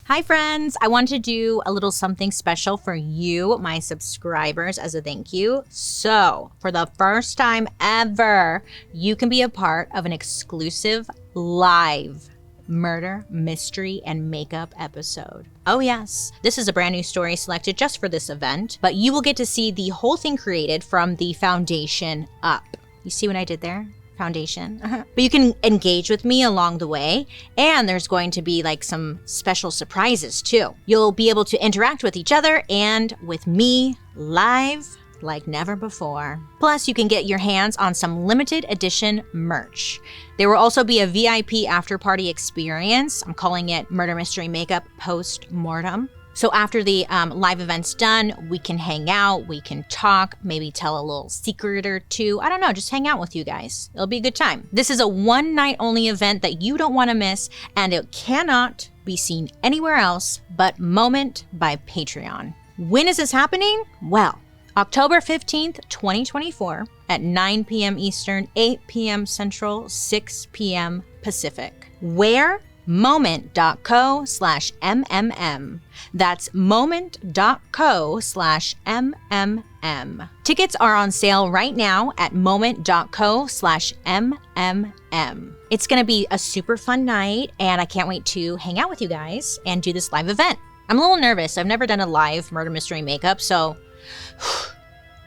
Hi friends, I wanted to do a little something special for you, my subscribers, as a thank you. So, for the first time ever, you can be a part of an exclusive live murder, mystery, and makeup episode. Oh yes, this is a brand new story selected just for this event, but you will get to see the whole thing created from the foundation up. You see what I did there? Foundation. But you can engage with me along the way, and there's going to be like some special surprises too. You'll be able to interact with each other and with me live like never before. Plus, you can get your hands on some limited edition merch. There will also be a VIP after party experience. I'm calling it Murder Mystery Makeup Post-Mortem. So after the live event's done, we can hang out, we can talk, maybe tell a little secret or two. I don't know, just hang out with you guys. It'll be a good time. This is a one-night only event that you don't want to miss, and it cannot be seen anywhere else but Moment by Patreon. When is this happening? Well, October 15th, 2024 at 9 p.m. Eastern, 8 p.m. Central, 6 p.m. Pacific. Where? moment.co/MMM. That's moment.co/MMM. Tickets are on sale right now at moment.co/MMM. It's going to be a super fun night, and I can't wait to hang out with you guys and do this live event. I'm a little nervous. I've never done a live murder mystery makeup, so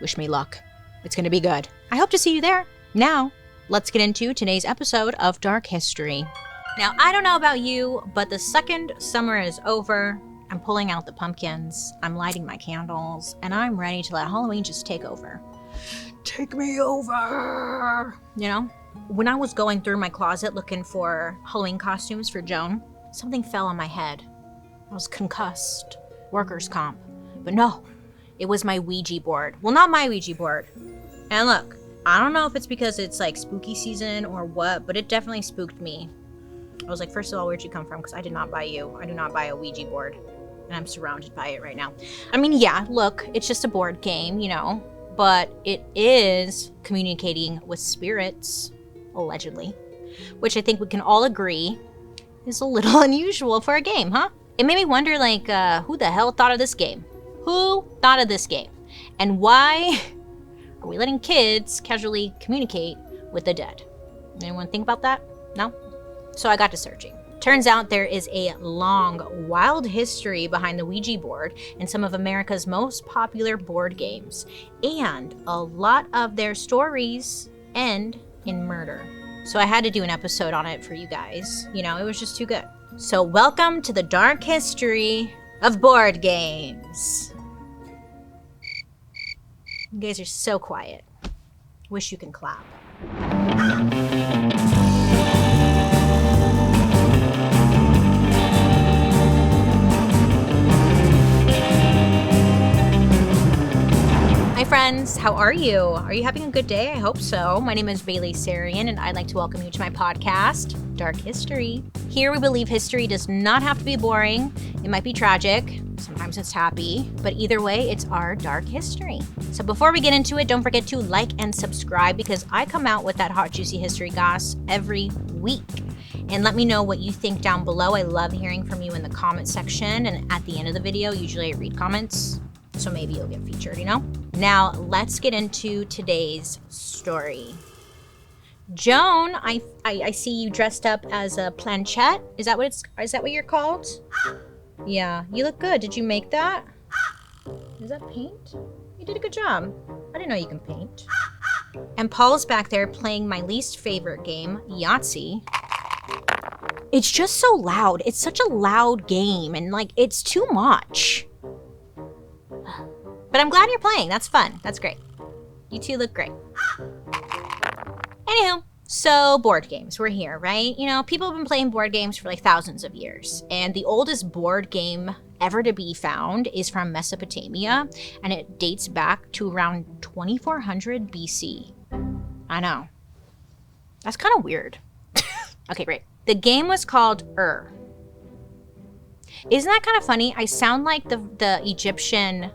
wish me luck. It's going to be good. I hope to see you there. Now, let's get into today's episode of Dark History. Now, I don't know about you, but the second summer is over, I'm pulling out the pumpkins, I'm lighting my candles, and I'm ready to let Halloween just take over. Take me over! You know, when I was going through my closet looking for Halloween costumes for Joan, something fell on my head. I was concussed. Workers' comp. But no, it was my Ouija board. Well, not my Ouija board. And look, I don't know if it's because it's like spooky season or what, but it definitely spooked me. I was like, first of all, where'd you come from? Because I did not buy you. I do not buy a Ouija board. And I'm surrounded by it right now. I mean, yeah, look, it's just a board game, you know. But it is communicating with spirits, allegedly. Which I think we can all agree is a little unusual for a game, huh? It made me wonder, like, who the hell thought of this game? Who thought of this game? And why are we letting kids casually communicate with the dead? Anyone think about that? No? So I got to searching. Turns out there is a long, wild history behind the Ouija board and some of America's most popular board games. And a lot of their stories end in murder. So I had to do an episode on it for you guys. You know, it was just too good. So welcome to the dark history of board games. You guys are so quiet. Wish you can clap. Hi friends, how are you? Are you having a good day? I hope so. My name is Bailey Sarian, and I'd like to welcome you to my podcast, Dark History. Here we believe history does not have to be boring. It might be tragic, sometimes it's happy, but either way, it's our dark history. So before we get into it, don't forget to like and subscribe because I come out with that hot, juicy history goss every week. And let me know what you think down below. I love hearing from you in the comment section, and at the end of the video, usually I read comments. So maybe you'll get featured, you know? Now, let's get into today's story. Joan, I see you dressed up as a planchette. Is that what you're called? Yeah, you look good. Did you make that? Is that paint? You did a good job. I didn't know you can paint. And Paul's back there playing my least favorite game, Yahtzee. It's just so loud. It's such a loud game, and like, it's too much. But I'm glad you're playing. That's fun. That's great. You two look great. Anywho, so board games. We're here, right? You know, people have been playing board games for like thousands of years. And the oldest board game ever to be found is from Mesopotamia. And it dates back to around 2400 BC. I know. That's kind of weird. Okay, great. The game was called Isn't that kind of funny? I sound like the Egyptian...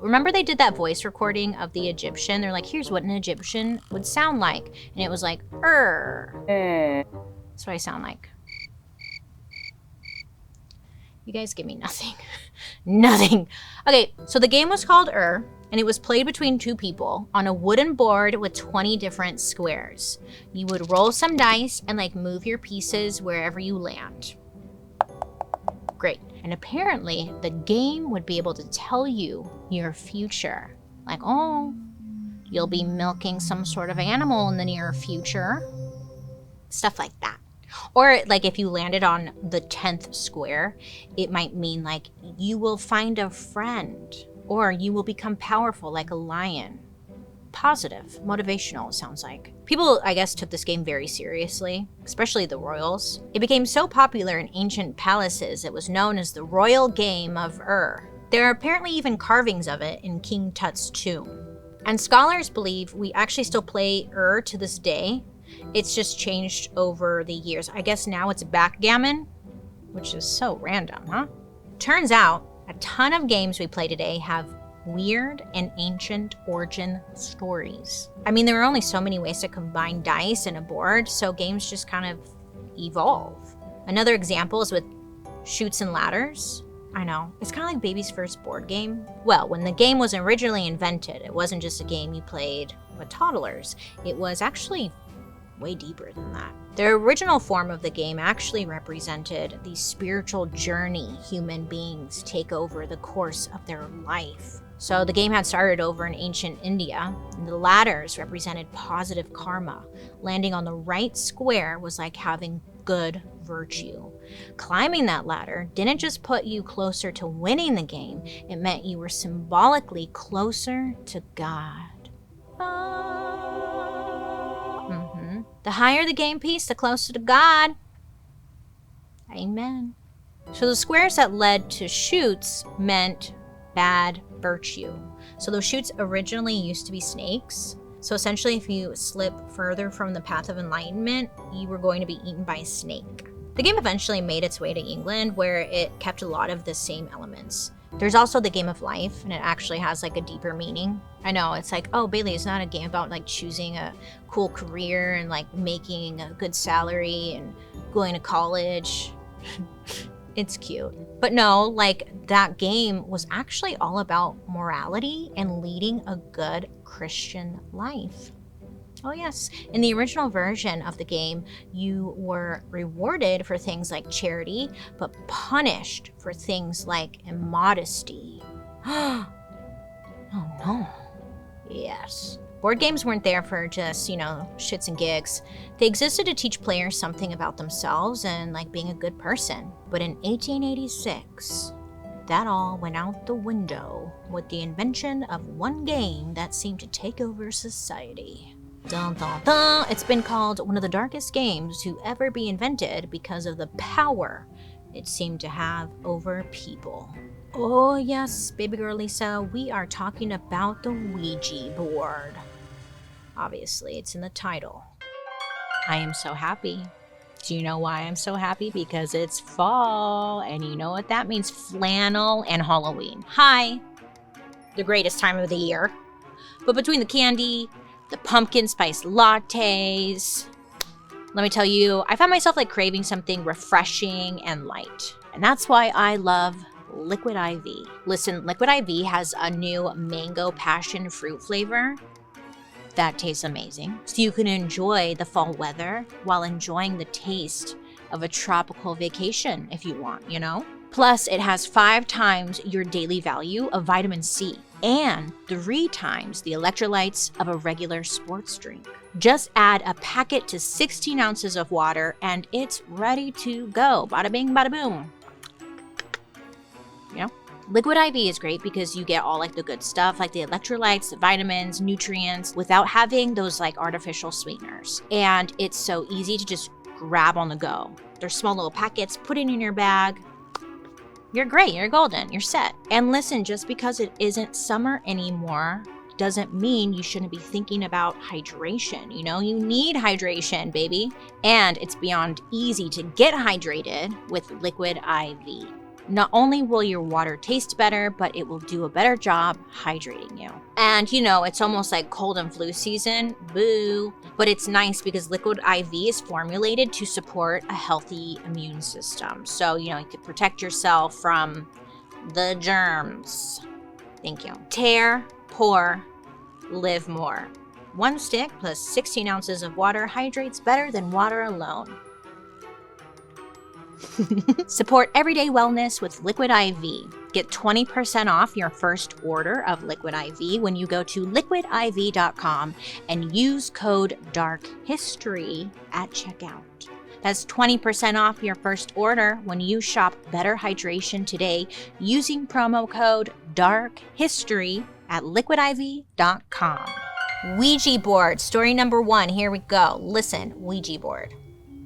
remember they did that voice recording of the Egyptian? They're like, here's what an Egyptian would sound like. And it was like, That's what I sound like. You guys give me nothing. Nothing. Okay, so the game was called and it was played between 2 people on a wooden board with 20 different squares. You would roll some dice and like move your pieces wherever you land. Great. And apparently the game would be able to tell you your future. Like, oh, you'll be milking some sort of animal in the near future. Stuff like that. Or like if you landed on the 10th square, it might mean like you will find a friend or you will become powerful like a lion. Positive, motivational, it sounds like. People, I guess, took this game very seriously, especially the royals. It became so popular in ancient palaces, it was known as the royal game of There are apparently even carvings of it in King Tut's tomb. And scholars believe we actually still play to this day. It's just changed over the years. I guess now it's backgammon, which is so random, huh? Turns out, a ton of games we play today have weird and ancient origin stories. I mean, there are only so many ways to combine dice and a board, so games just kind of evolve. Another example is with Chutes and Ladders. I know, it's kind of like baby's first board game. Well, when the game was originally invented, it wasn't just a game you played with toddlers. It was actually way deeper than that. The original form of the game actually represented the spiritual journey human beings take over the course of their life. So the game had started over in ancient India, and the ladders represented positive karma. Landing on the right square was like having good virtue. Climbing that ladder didn't just put you closer to winning the game, it meant you were symbolically closer to God. The higher the game piece, the closer to God. Amen. So the squares that led to chutes meant bad virtue. So those chutes originally used to be snakes. So essentially, if you slip further from the path of enlightenment, you were going to be eaten by a snake. The game eventually made its way to England, where it kept a lot of the same elements. There's also the game of life, and it actually has like a deeper meaning. I know, it's like, oh, Bailey, it's not a game about like choosing a cool career and like making a good salary and going to college. It's cute. But no, like that game was actually all about morality and leading a good Christian life. Oh yes, in the original version of the game, you were rewarded for things like charity, but punished for things like immodesty. Oh no. Yes. Board games weren't there for just, shits and gigs. They existed to teach players something about themselves and like being a good person. But in 1886, that all went out the window with the invention of one game that seemed to take over society. Dun, dun, dun. It's been called one of the darkest games to ever be invented because of the power it seemed to have over people. Oh yes, baby girl Lisa, we are talking about the Ouija board. Obviously, it's in the title. I am so happy. Do you know why I'm so happy? Because it's fall, and you know what that means, flannel and Halloween. Hi, the greatest time of the year. But between the candy, the pumpkin spice lattes, let me tell you, I found myself like craving something refreshing and light. And that's why I love Liquid IV. Listen, Liquid IV has a new mango passion fruit flavor that tastes amazing. So you can enjoy the fall weather while enjoying the taste of a tropical vacation if you want, Plus, it has 5 times your daily value of vitamin C and 3 times the electrolytes of a regular sports drink. Just add a packet to 16 ounces of water and it's ready to go. Bada bing, bada boom. Liquid IV is great because you get all like the good stuff, like the electrolytes, the vitamins, nutrients, without having those like artificial sweeteners. And it's so easy to just grab on the go. They're small little packets, put it in your bag. You're great, you're golden, you're set. And listen, just because it isn't summer anymore doesn't mean you shouldn't be thinking about hydration. You need hydration, baby. And it's beyond easy to get hydrated with Liquid IV. Not only will your water taste better, but it will do a better job hydrating you. And it's almost like cold and flu season, boo. But it's nice because liquid IV is formulated to support a healthy immune system. So, you could protect yourself from the germs. Thank you. Tear, pour, live more. 1 stick plus 16 ounces of water hydrates better than water alone. Support everyday wellness with Liquid IV. Get 20% off your first order of Liquid IV when you go to liquidiv.com and use code DARKHISTORY at checkout. That's 20% off your first order when you shop Better Hydration today using promo code DARKHISTORY at liquidiv.com. Ouija board, story number 1. Here we go. Listen, Ouija board.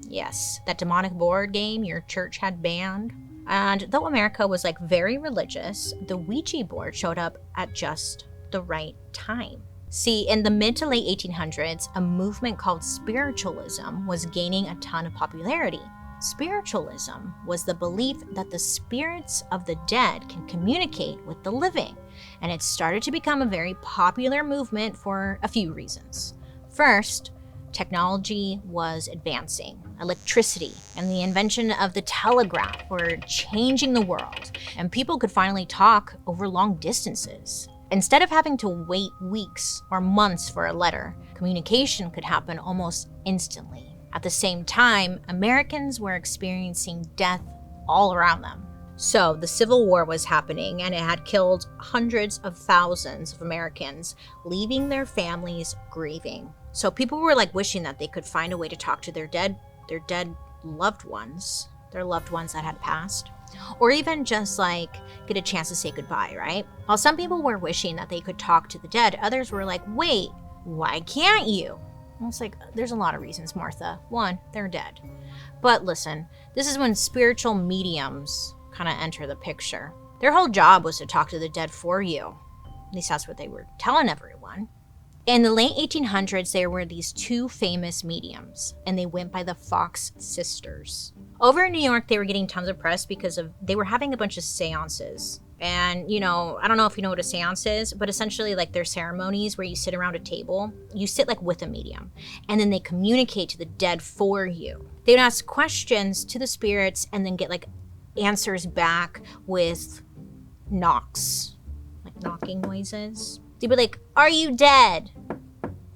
Yes, that demonic board game your church had banned. And though America was very religious, the Ouija board showed up at just the right time. See, in the mid to late 1800s, a movement called spiritualism was gaining a ton of popularity. Spiritualism was the belief that the spirits of the dead can communicate with the living, and it started to become a very popular movement for a few reasons. First, technology was advancing. Electricity and the invention of the telegraph were changing the world, and people could finally talk over long distances. Instead of having to wait weeks or months for a letter, communication could happen almost instantly. At the same time, Americans were experiencing death all around them. So the Civil War was happening, and it had killed hundreds of thousands of Americans, leaving their families grieving. So people were wishing that they could find a way to talk to their dead loved ones, their loved ones that had passed, or even just get a chance to say goodbye, right? While some people were wishing that they could talk to the dead, others were like, wait, why can't you? Well, it's there's a lot of reasons, Martha. 1, they're dead. But listen, this is when spiritual mediums kind of enter the picture. Their whole job was to talk to the dead for you. At least that's what they were telling everyone. In the late 1800s, there were these 2 famous mediums, and they went by the Fox sisters. Over in New York, they were getting tons of press because they were having a bunch of seances. And, I don't know if you know what a seance is, but essentially they're ceremonies where you sit around a table. You sit with a medium, and then they communicate to the dead for you. They would ask questions to the spirits and then get answers back with knocks, knocking noises. They'd be like, are you dead?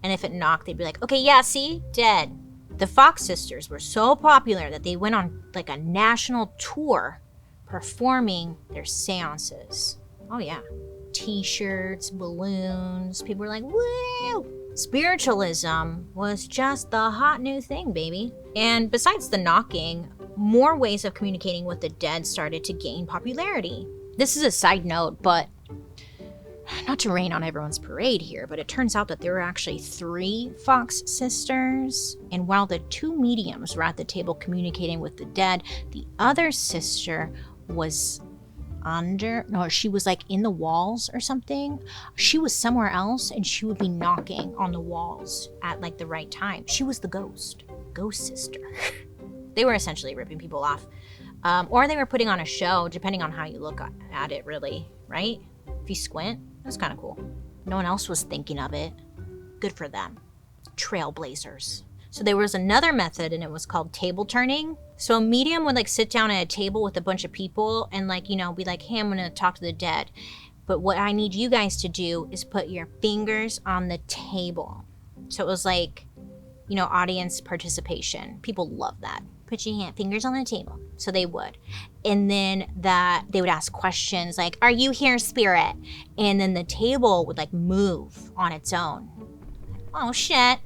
And if it knocked, they'd be like, okay, yeah, see, dead. The Fox sisters were so popular that they went on a national tour performing their seances. Oh yeah. T-shirts, balloons, people were like, woo! Spiritualism was just the hot new thing, baby. And besides the knocking, more ways of communicating with the dead started to gain popularity. This is a side note, but not to rain on everyone's parade here, but it turns out that there were actually 3 Fox sisters. And while the 2 mediums were at the table communicating with the dead, the other sister was she was in the walls or something. She was somewhere else, and she would be knocking on the walls at the right time. She was the ghost sister. They were essentially ripping people off. Or they were putting on a show, depending on how you look at it, really, right? If you squint, that's kind of cool. No one else was thinking of it. Good for them. Trailblazers. So there was another method, and it was called table turning. So a medium would sit down at a table with a bunch of people and be like, hey, I'm going to talk to the dead. But what I need you guys to do is put your fingers on the table. So it was audience participation. People love that. Put your fingers on the table. So they would. And then they would ask questions are you here, spirit? And then the table would move on its own. Oh shit.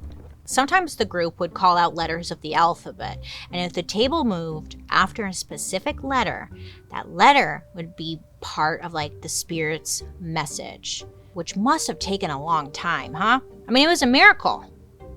Sometimes the group would call out letters of the alphabet. And if the table moved after a specific letter, that letter would be part of the spirit's message, which must have taken a long time, huh? I mean, it was a miracle.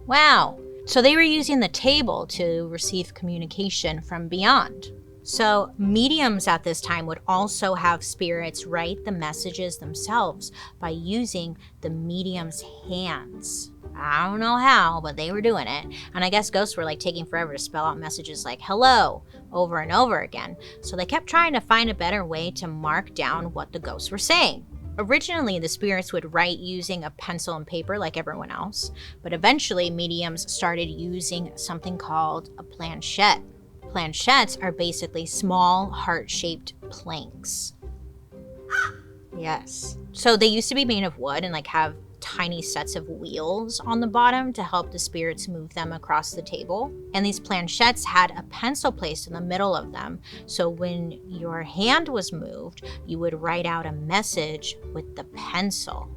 Wow. So they were using the table to receive communication from beyond. So mediums at this time would also have spirits write the messages themselves by using the medium's hands I don't know how, but they were doing it. And I guess ghosts were like taking forever to spell out messages like hello over and over again. So they kept trying to find a better way to mark down what the ghosts were saying. Originally, the spirits would write using a pencil and paper like everyone else, but eventually mediums started using something called a planchette. Planchettes are basically small heart-shaped planks. Yes. So they used to be made of wood and like have tiny sets of wheels on the bottom to help the spirits move them across the table. And these planchettes had a pencil placed in the middle of them. So when your hand was moved, you would write out a message with the pencil.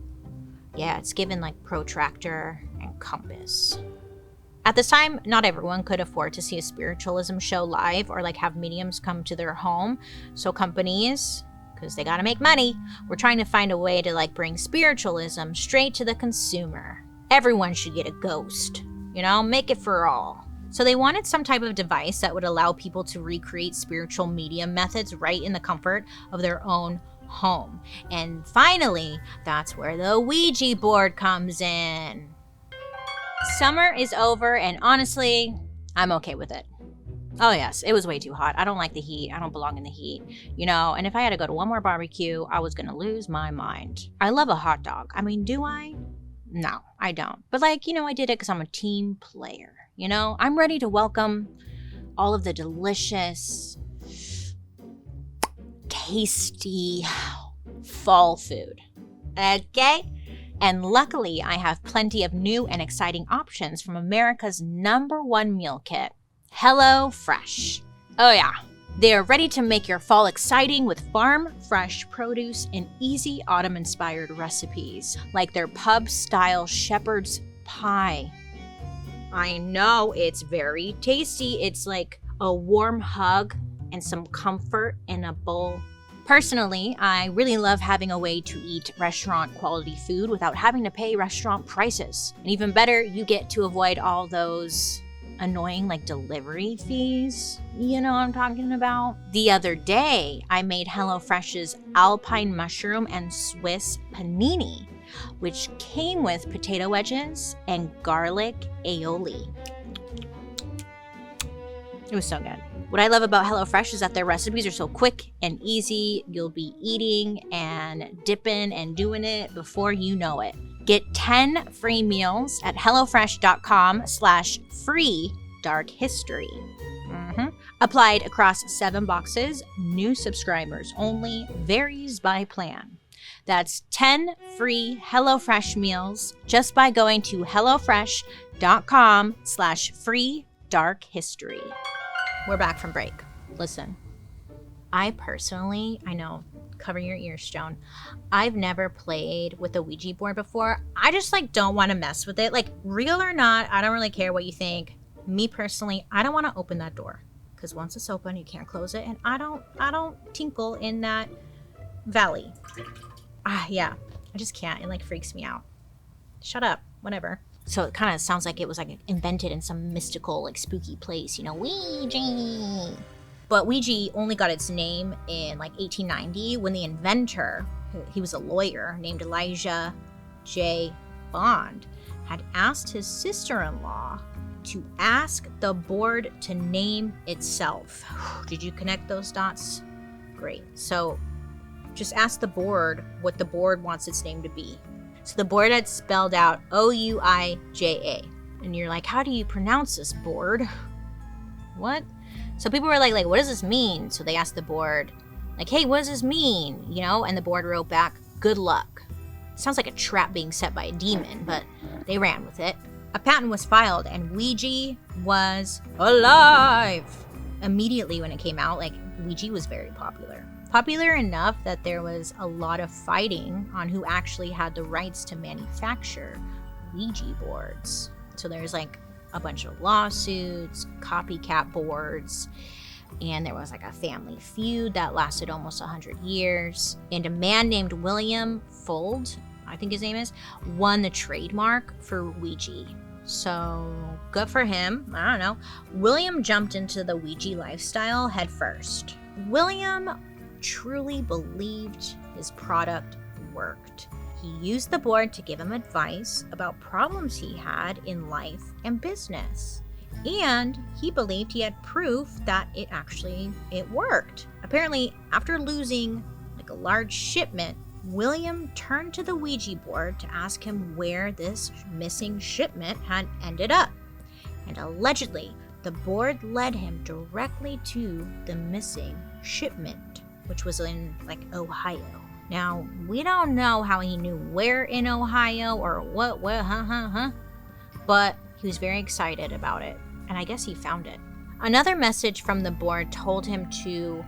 Yeah, it's given like protractor and compass. At this time, not everyone could afford to see a spiritualism show live or like have mediums come to their home. So companies, because they gotta make money, we're trying to find a way to like bring spiritualism straight to the consumer. Everyone should get a ghost, you know, make it for all. So they wanted some type of device that would allow people to recreate spiritual medium methods right in the comfort of their own home. And finally, that's where the Ouija board comes in. Summer is over, and honestly, I'm okay with it. Oh yes, it was way too hot. I don't like the heat. I don't belong in the heat. You know, and if I had to go to one more barbecue, I was gonna lose my mind. I love a hot dog. I mean, do I? No, I don't. But like, you know, I did it because I'm a team player. You know, I'm ready to welcome all of the delicious, tasty fall food. Okay? And luckily, I have plenty of new and exciting options from America's #1 meal kit, HelloFresh. Oh yeah, they are ready to make your fall exciting with farm-fresh produce and easy autumn-inspired recipes, like their pub-style shepherd's pie. I know, it's very tasty. It's like a warm hug and some comfort in a bowl. Personally, I really love having a way to eat restaurant-quality food without having to pay restaurant prices. And even better, you get to avoid all those annoying like delivery fees. You know what I'm talking about? The other day, I made HelloFresh's Alpine mushroom and Swiss panini, which came with potato wedges and garlic aioli. It was so good. What I love about HelloFresh is that their recipes are so quick and easy. You'll be eating and dipping and doing it before you know it. Get 10 free meals at hellofresh.com/free-dark-history. Applied across 7 boxes. New subscribers only. Varies by plan. That's 10 free HelloFresh meals just by going to hellofresh.com/free-dark-history. We're back from break. Listen, I know, cover your ears, Joan. I've never played with a Ouija board before. I just like don't want to mess with it. Like, real or not, I don't really care what you think. Me personally, I don't want to open that door because once it's open, you can't close it, and I don't tinkle in that valley. Yeah, I just can't. It like freaks me out. Shut up. Whatever. So it kind of sounds like it was like invented in some mystical, like spooky place, you know, Ouija. But Ouija only got its name in like 1890 when the inventor, he was a lawyer named Elijah J. Bond, had asked his sister-in-law to ask the board to name itself. Did you connect those dots? Great. So just ask the board what the board wants its name to be. So the board had spelled out Ouija. And you're like, how do you pronounce this, board? What? So people were like, what does this mean? So they asked the board, like, hey, what does this mean? You know, and the board wrote back, good luck. Sounds like a trap being set by a demon, but they ran with it. A patent was filed and Ouija was alive. Immediately when it came out, like, Ouija was very popular. Popular enough that there was a lot of fighting on who actually had the rights to manufacture Ouija boards. So there's like a bunch of lawsuits, copycat boards, and there was like a family feud that lasted almost 100 years. And a man named William Fuld, I think his name is, won the trademark for Ouija. So good for him. I don't know. William jumped into the Ouija lifestyle head first. William truly believed his product worked. He used the board to give him advice about problems he had in life and business. And he believed he had proof that it worked. Apparently, after losing a large shipment, William turned to the Ouija board to ask him where this missing shipment had ended up. And allegedly, the board led him directly to the missing shipment, which was in Ohio. Now, we don't know how he knew where in Ohio or what, but he was very excited about it, and I guess he found it. Another message from the board told him to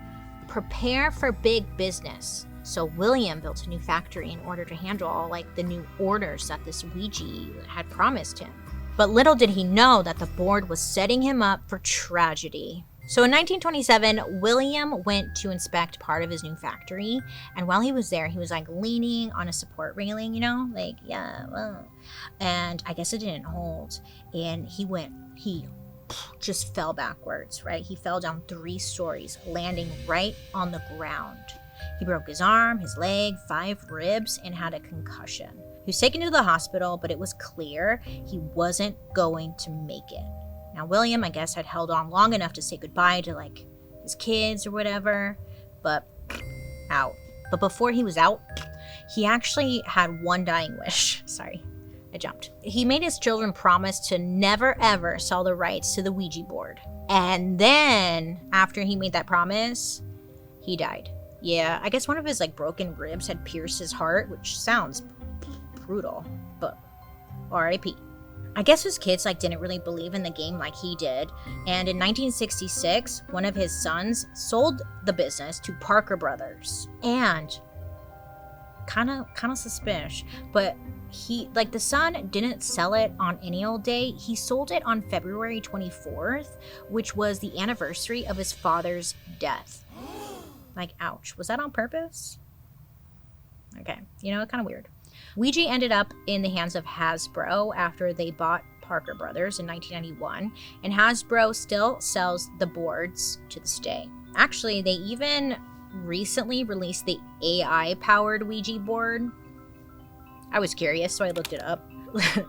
prepare for big business. So William built a new factory in order to handle all the new orders that this Ouija had promised him. But little did he know that the board was setting him up for tragedy. So in 1927, William went to inspect part of his new factory, and while he was there, he was leaning on a support railing, and I guess it didn't hold, and he just fell backwards, right? He fell down 3 stories, landing right on the ground. He broke his arm, his leg, 5 ribs, and had a concussion. He was taken to the hospital, but it was clear he wasn't going to make it. Now, William, I guess, had held on long enough to say goodbye to, his kids or whatever, but out. But before he was out, he actually had one dying wish. Sorry, I jumped. He made his children promise to never, ever sell the rights to the Ouija board. And then, after he made that promise, he died. Yeah, I guess one of his, broken ribs had pierced his heart, which sounds brutal, but R.I.P. I guess his kids didn't really believe in the game like he did, and in 1966, one of his sons sold the business to Parker Brothers. And kind of suspicious, but he the son didn't sell it on any old day. He sold it on February 24th, which was the anniversary of his father's death. Ouch. Was that on purpose? Okay, kind of weird. Ouija ended up in the hands of Hasbro after they bought Parker Brothers in 1991, and Hasbro still sells the boards to this day. Actually, they even recently released the AI-powered Ouija board. I was curious, so I looked it up.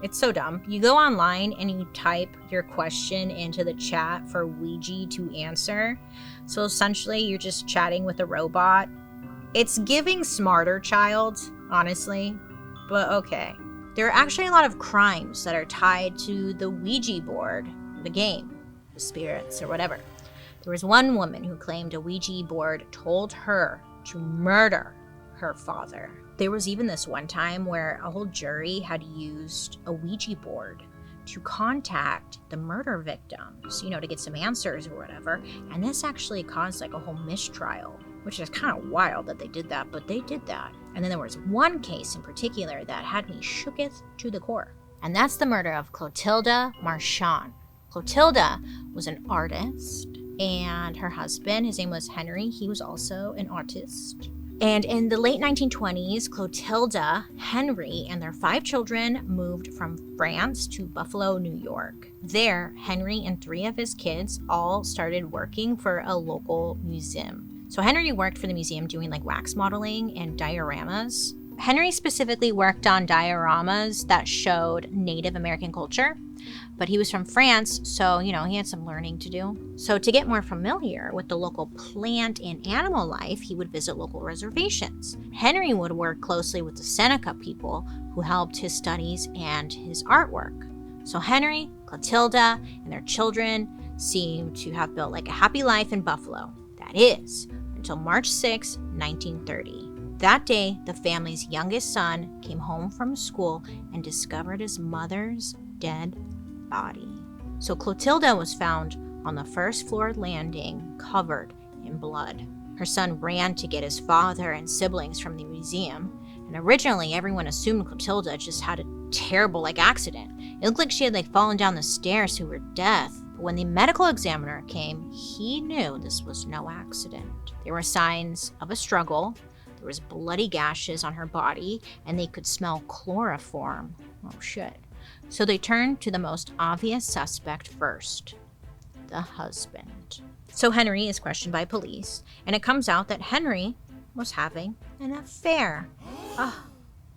It's so dumb. You go online and you type your question into the chat for Ouija to answer. So essentially, you're just chatting with a robot. It's giving Smarter Child, honestly. But okay. There are actually a lot of crimes that are tied to the Ouija board, the game, the spirits, or whatever. There was one woman who claimed a Ouija board told her to murder her father. There was even this one time where a whole jury had used a Ouija board to contact the murder victims, to get some answers or whatever. And this actually caused a whole mistrial, which is kind of wild that they did that, but they did that. And then there was one case in particular that had me shooketh to the core. And that's the murder of Clothilde Marchand. Clothilde was an artist, and her husband, his name was Henry, he was also an artist. And in the late 1920s, Clothilde, Henry, and their 5 children moved from France to Buffalo, New York. There, Henry and 3 of his kids all started working for a local museum. So Henry worked for the museum doing wax modeling and dioramas. Henry specifically worked on dioramas that showed Native American culture, but he was from France, so, he had some learning to do. So to get more familiar with the local plant and animal life, he would visit local reservations. Henry would work closely with the Seneca people who helped his studies and his artwork. So Henry, Clothilde, and their children seem to have built a happy life in Buffalo. That is, until March 6, 1930. That day, the family's youngest son came home from school and discovered his mother's dead body. So Clothilde was found on the first floor landing, covered in blood. Her son ran to get his father and siblings from the museum, and originally everyone assumed Clothilde just had a terrible accident. It looked like she had fallen down the stairs to her death. But when the medical examiner came, he knew this was no accident. There were signs of a struggle. There was bloody gashes on her body, and they could smell chloroform. Oh shit. So they turned to the most obvious suspect first, the husband. So Henry is questioned by police, and it comes out that Henry was having an affair.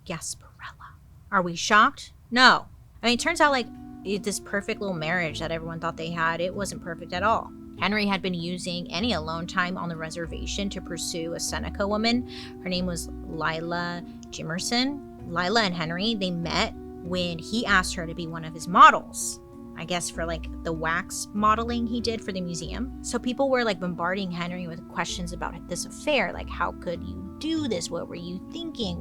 Gasparilla. Are we shocked? No. I mean, it turns out like this perfect little marriage that everyone thought they had, it wasn't perfect at all. Henry had been using any alone time on the reservation to pursue a Seneca woman. Her name was Lila Jimerson. Lila and Henry, they met when he asked her to be one of his models. I guess for like the wax modeling he did for the museum. So people were like bombarding Henry with questions about this affair. Like, how could you do this? What were you thinking?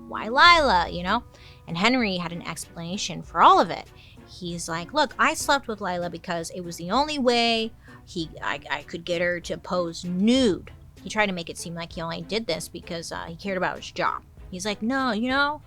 Why Lila, you know? And Henry had an explanation for all of it. He's like, look, I slept with Lila because it was the only way I could get her to pose nude. He tried to make it seem like he only did this because he cared about his job. He's like, no, you know,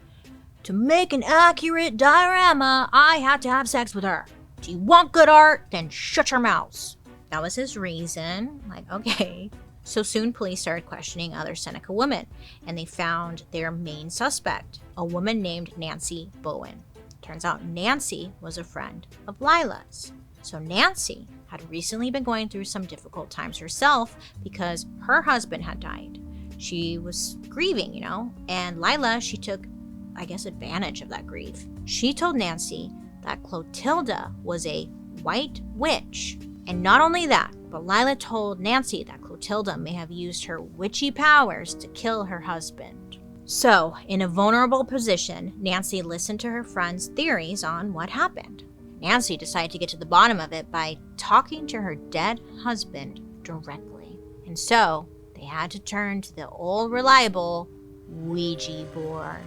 to make an accurate diorama, I had to have sex with her. Do you want good art? Then shut your mouths. That was his reason. Like, okay. So soon police started questioning other Seneca women, and they found their main suspect, a woman named Nancy Bowen. Turns out Nancy was a friend of Lila's. So Nancy had recently been going through some difficult times herself because her husband had died. She was grieving, you know, and Lila, she took, I guess, advantage of that grief. She told Nancy that Clothilde was a white witch. And not only that, but Lila told Nancy that Clothilde may have used her witchy powers to kill her husband. So, in a vulnerable position, Nancy listened to her friend's theories on what happened. Nancy decided to get to the bottom of it by talking to her dead husband directly. And so, they had to turn to the old reliable Ouija board.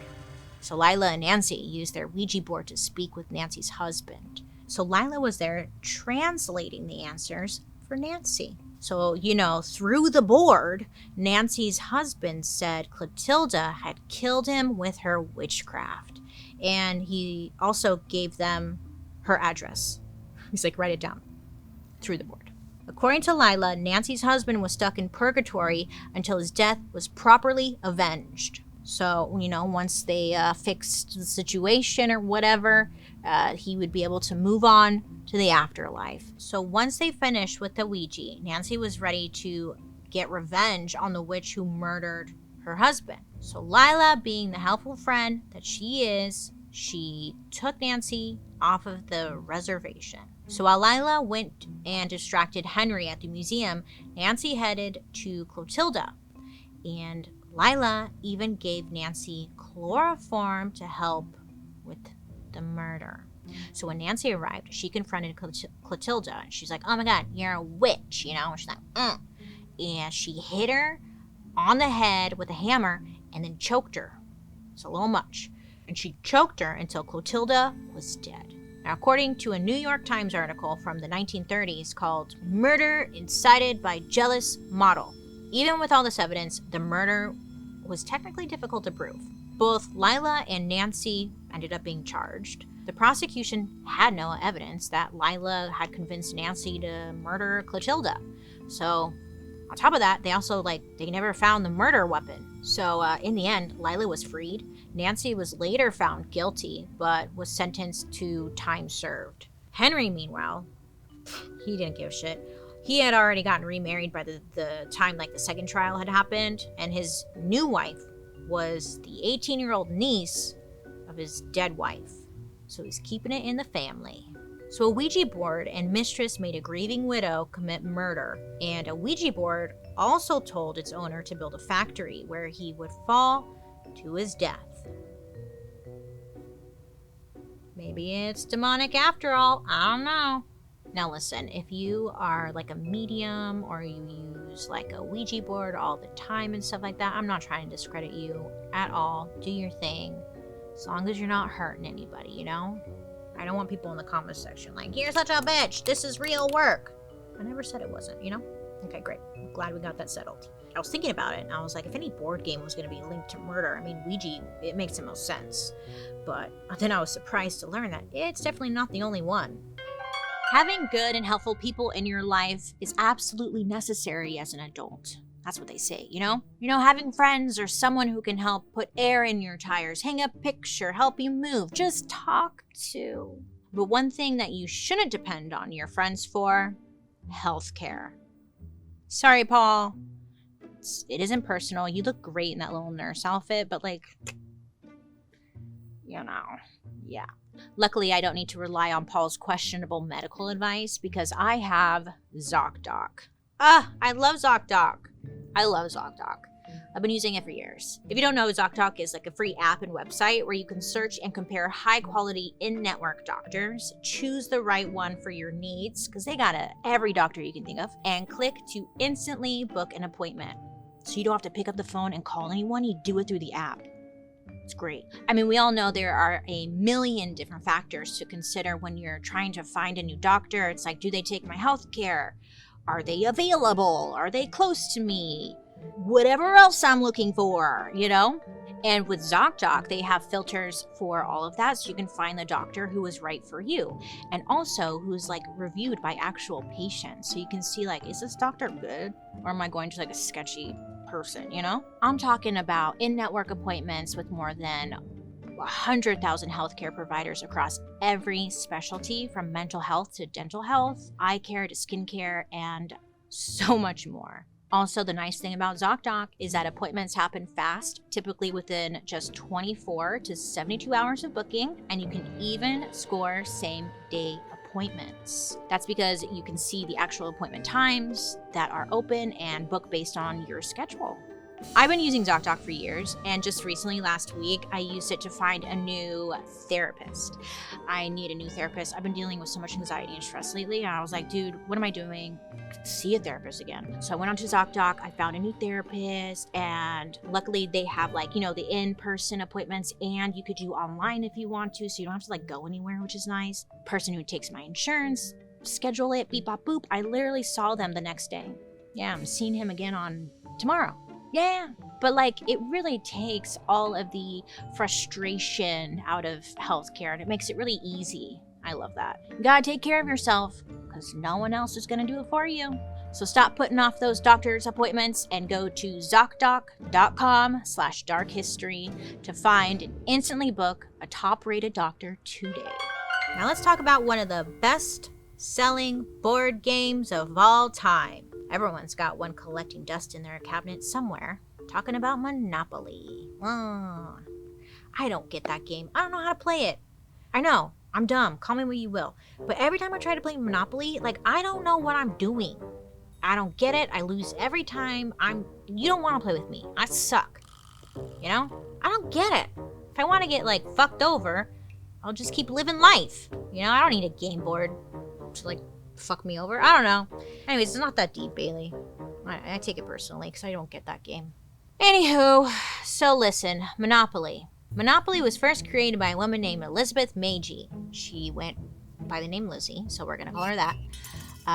So Lila and Nancy used their Ouija board to speak with Nancy's husband. So Lila was there translating the answers for Nancy. So, you know, through the board, Nancy's husband said Clothilde had killed him with her witchcraft. And he also gave them her address. He's like, write it down through the board. According to Lila, Nancy's husband was stuck in purgatory until his death was properly avenged. So, you know, once they fixed the situation or whatever, he would be able to move on to the afterlife. So once they finished with the Ouija, Nancy was ready to get revenge on the witch who murdered her husband. So Lila, being the helpful friend that she is, she took Nancy off of the reservation. So while Lila went and distracted Henry at the museum, Nancy headed to Clothilde. And Lila even gave Nancy chloroform to help with the murder. So when Nancy arrived, she confronted Clothilde. And she's like, oh my God, you're a witch, you know? And she's like, And she hit her on the head with a hammer and then choked her. It's a little much. And she choked her until Clothilde was dead. Now, according to a New York Times article from the 1930s called Murder Incited by Jealous Model, even with all this evidence, the murder was technically difficult to prove. Both Lila and Nancy ended up being charged. The prosecution had no evidence that Lila had convinced Nancy to murder Clothilde. So, on top of that, they never found the murder weapon. So, in the end, Lila was freed. Nancy was later found guilty, but was sentenced to time served. Henry, meanwhile, he didn't give a shit. He had already gotten remarried by the time the second trial had happened, and his new wife was the 18-year-old niece of his dead wife. So he's keeping it in the family. So a Ouija board and mistress made a grieving widow commit murder, and a Ouija board also told its owner to build a factory where he would fall to his death. Maybe it's demonic after all, I don't know. Now listen, if you are like a medium or you use like a Ouija board all the time and stuff like that, I'm not trying to discredit you at all. Do your thing. As long as you're not hurting anybody, you know? I don't want people in the comments section like, you're such a bitch, this is real work. I never said it wasn't, you know? Okay, great. I'm glad we got that settled. I was thinking about it, and I was like, if any board game was going to be linked to murder, I mean, Ouija, it makes the most sense. But then I was surprised to learn that it's definitely not the only one. Having good and helpful people in your life is absolutely necessary as an adult. That's what they say, you know? Having friends or someone who can help put air in your tires, hang a picture, help you move, just talk to. But one thing that you shouldn't depend on your friends for, healthcare. Sorry, Paul. It isn't personal. You look great in that little nurse outfit, but Yeah. Luckily, I don't need to rely on Paul's questionable medical advice because I have ZocDoc. I love ZocDoc. I've been using it for years. If you don't know, ZocDoc is like a free app and website where you can search and compare high-quality in-network doctors, choose the right one for your needs, because they got every doctor you can think of, and click to instantly book an appointment. So you don't have to pick up the phone and call anyone, you do it through the app. It's great. I mean, we all know there are a million different factors to consider when you're trying to find a new doctor. It's like, do they take my health care? Are they available? Are they close to me? Whatever else I'm looking for, And with ZocDoc, they have filters for all of that, so you can find the doctor who is right for you, and also who's like reviewed by actual patients, so you can see like, is this doctor good, or am I going to like a sketchy person? I'm talking about in-network appointments with more than 100,000 healthcare providers across every specialty, from mental health to dental health, eye care to skincare, and so much more. Also, the nice thing about ZocDoc is that appointments happen fast, typically within just 24 to 72 hours of booking, and you can even score same-day appointments. That's because you can see the actual appointment times that are open and book based on your schedule. I've been using ZocDoc for years, and just recently, last week, I used it to find a new therapist. I need a new therapist. I've been dealing with so much anxiety and stress lately, and I was like, dude, what am I doing? See a therapist again. So I went onto ZocDoc, I found a new therapist, and luckily they have the in-person appointments, and you could do online if you want to, so you don't have to go anywhere, which is nice. Person who takes my insurance, schedule it, beep, bop, boop. I literally saw them the next day. Yeah, I'm seeing him again on tomorrow. Yeah, but it really takes all of the frustration out of healthcare, and it makes it really easy. I love that. You gotta take care of yourself because no one else is gonna do it for you. So stop putting off those doctor's appointments and go to ZocDoc.com/darkhistory to find and instantly book a top-rated doctor today. Now let's talk about one of the best-selling board games of all time. Everyone's got one collecting dust in their cabinet somewhere. Talking about Monopoly. I don't get that game. I don't know how to play it. I know, I'm dumb. Call me what you will. But every time I try to play Monopoly, I don't know what I'm doing. I don't get it. I lose every time. You don't want to play with me. I suck. I don't get it. If I want to get fucked over, I'll just keep living life. I don't need a game board to fuck me over. I don't know. Anyways, it's not that deep, Bailey. I take it personally because I don't get that game. Anywho, so listen, Monopoly. Monopoly was first created by a woman named Elizabeth Magie. She went by the name Lizzie, so we're going to call her that.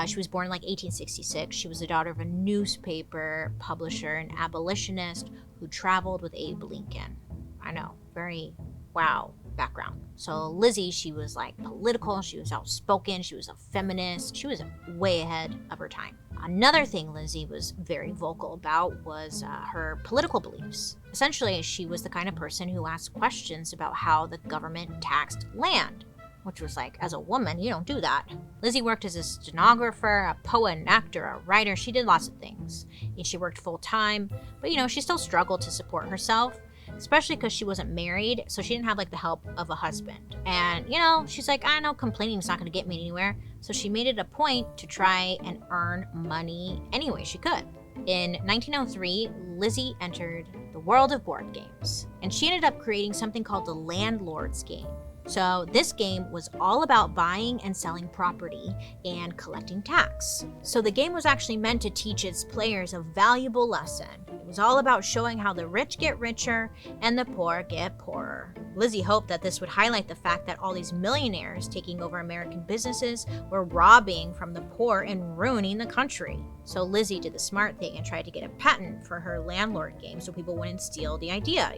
She was born in 1866. She was the daughter of a newspaper publisher and abolitionist who traveled with Abe Lincoln. I know, very wow background. So Lizzie, she was political, she was outspoken, she was a feminist, she was way ahead of her time. Another thing Lizzie was very vocal about was her political beliefs. Essentially, she was the kind of person who asked questions about how the government taxed land, which was as a woman, you don't do that. Lizzie worked as a stenographer, a poet, an actor, a writer. She did lots of things. And she worked full time, but she still struggled to support herself, especially because she wasn't married, so she didn't have the help of a husband. And she's I know complaining is not going to get me anywhere, so she made it a point to try and earn money any way she could. In 1903, Lizzie entered the world of board games, and she ended up creating something called the Landlord's Game. So this game was all about buying and selling property and collecting tax. So the game was actually meant to teach its players a valuable lesson. It was all about showing how the rich get richer and the poor get poorer. Lizzie hoped that this would highlight the fact that all these millionaires taking over American businesses were robbing from the poor and ruining the country. So Lizzie did the smart thing and tried to get a patent for her landlord game so people wouldn't steal the idea,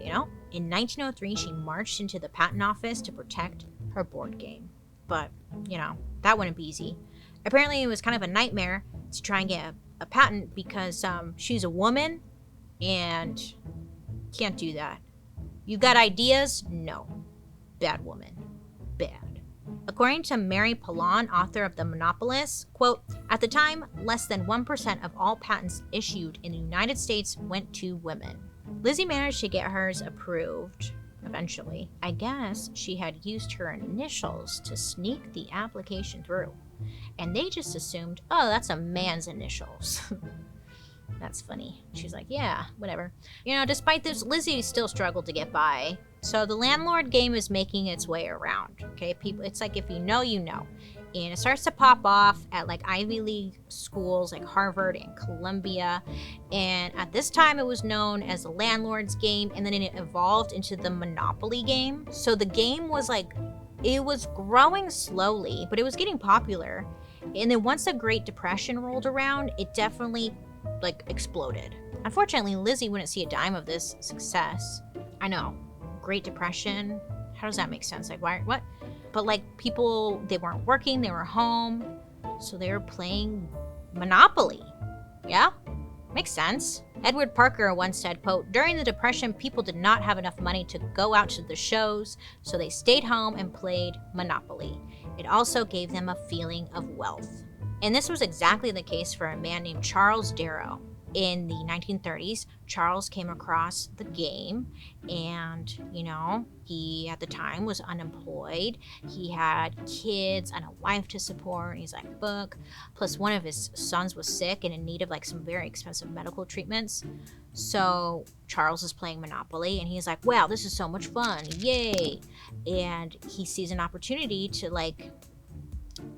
In 1903, she marched into the patent office to protect her board game. But, that wouldn't be easy. Apparently, it was kind of a nightmare to try and get a patent because she's a woman and can't do that. You got ideas? No. Bad woman. Bad. According to Mary Pallon, author of The Monopolist, quote, at the time, less than 1% of all patents issued in the United States went to women. Lizzie managed to get hers approved. eventually. I guess she had used her initials to sneak the application through. And they just assumed, oh, that's a man's initials. That's funny. She's like, yeah, whatever. You know, despite this, Lizzie still struggled to get by. So the landlord game is making its way around. Okay, people, it's like if you know, you know. And it starts to pop off at like Ivy League schools like Harvard and Columbia. And at this time it was known as the landlord's game, and then it evolved into the Monopoly game. So the game was like, it was growing slowly, but it was getting popular. And then once the Great Depression rolled around, it definitely like exploded. Unfortunately, Lizzie wouldn't see a dime of this success. I know, Great Depression, how does that make sense? Like, why, what? But like people, they weren't working, they were home, so they were playing Monopoly. Yeah, makes sense. Edward Parker once said, quote, during the Depression, people did not have enough money to go out to the shows, so they stayed home and played Monopoly. It also gave them a feeling of wealth. And this was exactly the case for a man named Charles Darrow. In the 1930s, Charles came across the game, and, you know, he at the time was unemployed. He had kids and a wife to support. He's like, book. Plus, one of his sons was sick and in need of like some very expensive medical treatments. So Charles is playing Monopoly, and he's like, wow, this is so much fun. Yay. And he sees an opportunity to like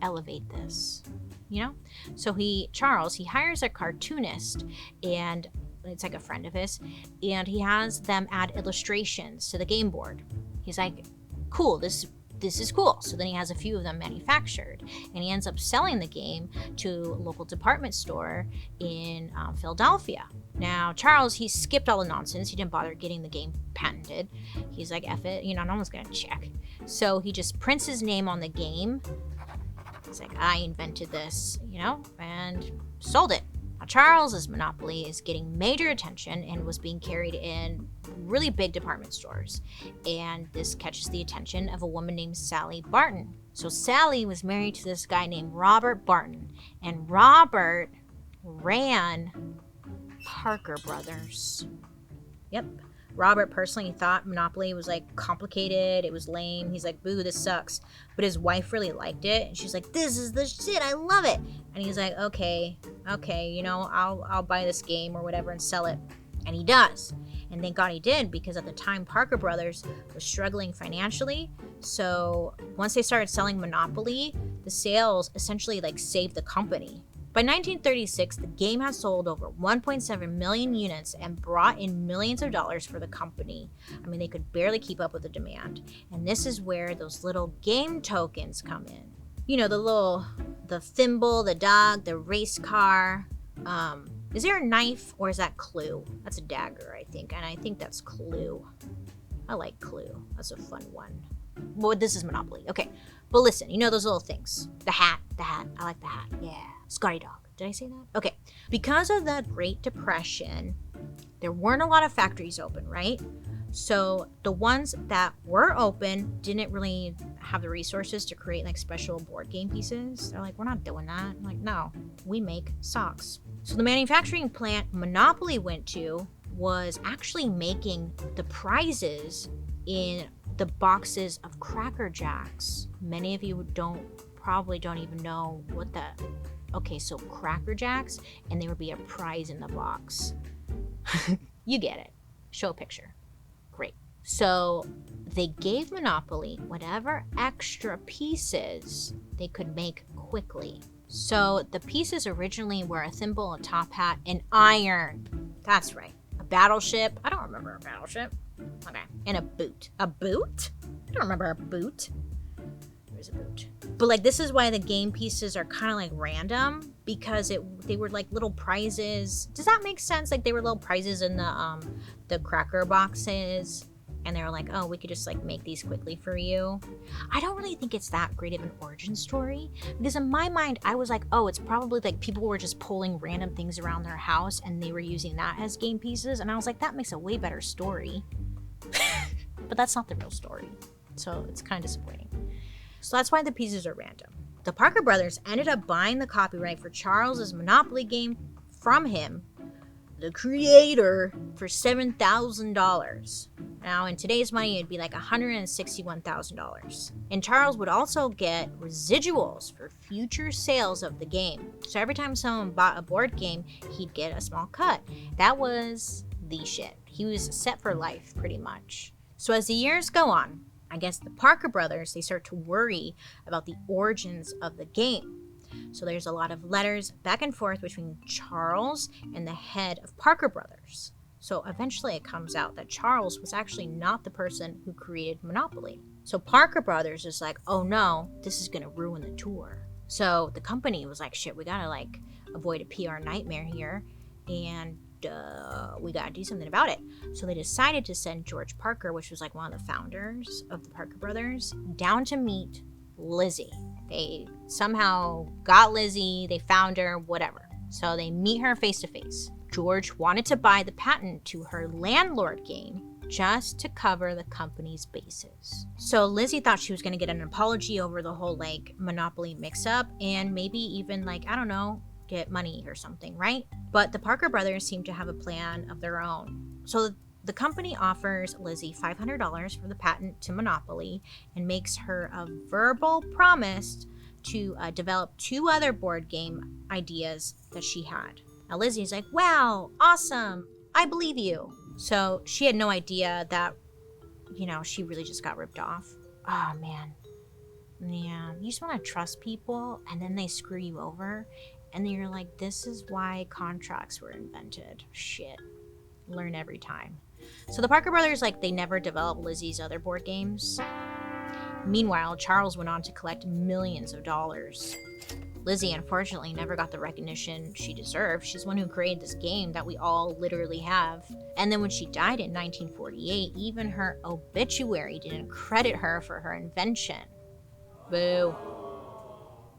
elevate this. You know, so Charles hires a cartoonist, and it's like a friend of his, and he has them add illustrations to the game board. He's like, cool, this is cool. So then he has a few of them manufactured, and he ends up selling the game to a local department store in Philadelphia. Now, Charles, he skipped all the nonsense. He didn't bother getting the game patented. He's like, F it, you know, no one's gonna check. So he just prints his name on the game. It's like, I invented this, you know, and sold it. Now, Charles's Monopoly is getting major attention and was being carried in really big department stores. And this catches the attention of a woman named Sally Barton. So Sally was married to this guy named Robert Barton, and Robert ran Parker Brothers. Yep. Robert personally thought Monopoly was like complicated, it was lame. He's like, boo, this sucks. But his wife really liked it, and she's like, this is the shit, I love it. And he's like, okay, you know, I'll buy this game or whatever and sell it. And he does. And thank God he did, because at the time Parker Brothers was struggling financially. So once they started selling Monopoly, the sales essentially like saved the company. By 1936, the game had sold over 1.7 million units and brought in millions of dollars for the company. I mean, they could barely keep up with the demand. And this is where those little game tokens come in. You know, the thimble, the dog, the race car. Is there a knife, or is that Clue? That's a dagger, I think. And I think that's Clue. I like Clue. That's a fun one. Well, this is Monopoly. Okay. But listen, you know those little things. The hat. I like the hat. Yeah. Scotty Dog. Did I say that? Okay. Because of the Great Depression, there weren't a lot of factories open, right? So the ones that were open didn't really have the resources to create like special board game pieces. They're like, we're not doing that. I'm like, no, we make socks. So the manufacturing plant Monopoly went to was actually making the prizes in the boxes of Cracker Jacks. Many of you probably don't even know what that. Okay, so Cracker Jacks, and there would be a prize in the box. You get it. Show a picture. Great. So they gave Monopoly whatever extra pieces they could make quickly. So the pieces originally were a thimble, a top hat, and iron. That's right. A battleship. I don't remember a battleship. Okay. And a boot. A boot? I don't remember a boot. There's a boot. But like, this is why the game pieces are kind of like random, because they were like little prizes. Does that make sense? Like, they were little prizes in the cracker boxes, and they were like, oh, we could just like make these quickly for you. I don't really think it's that great of an origin story, because in my mind I was like, oh, it's probably like people were just pulling random things around their house and they were using that as game pieces, and I was like, that makes a way better story. But that's not the real story, so it's kind of disappointing. So that's why the pieces are random. The Parker brothers ended up buying the copyright for Charles's Monopoly game from him, the creator, for $7,000. Now, in today's money, it'd be like $161,000. And Charles would also get residuals for future sales of the game. So every time someone bought a board game, he'd get a small cut. That was the shit. He was set for life, pretty much. So as the years go on, I guess the Parker brothers, they start to worry about the origins of the game. So there's a lot of letters back and forth between Charles and the head of Parker brothers. So eventually it comes out that Charles was actually not the person who created Monopoly. So Parker Brothers is like, oh no, this is gonna ruin the tour. So the company was like, shit, we gotta like avoid a PR nightmare here, and we gotta do something about it. So they decided to send George Parker, which was like one of the founders of the Parker Brothers, down to meet Lizzie. They somehow got Lizzie, they found her, whatever. So they meet her face to face. George wanted to buy the patent to her landlord game just to cover the company's bases. So Lizzie thought she was going to get an apology over the whole like Monopoly mix-up and maybe even like, I don't know, get money or something, right? But the Parker brothers seem to have a plan of their own. So the company offers Lizzie $500 for the patent to Monopoly and makes her a verbal promise to develop 2 other board game ideas that she had. Now Lizzie's like, wow, awesome, I believe you. So she had no idea that, you know, she really just got ripped off. Oh man. Yeah, you just want to trust people and then they screw you over. And then you're like, this is why contracts were invented. Shit. Learn every time. So the Parker brothers, like, they never developed Lizzie's other board games. Meanwhile, Charles went on to collect millions of dollars. Lizzie, unfortunately, never got the recognition she deserved. She's the one who created this game that we all literally have. And then when she died in 1948, even her obituary didn't credit her for her invention. Boo.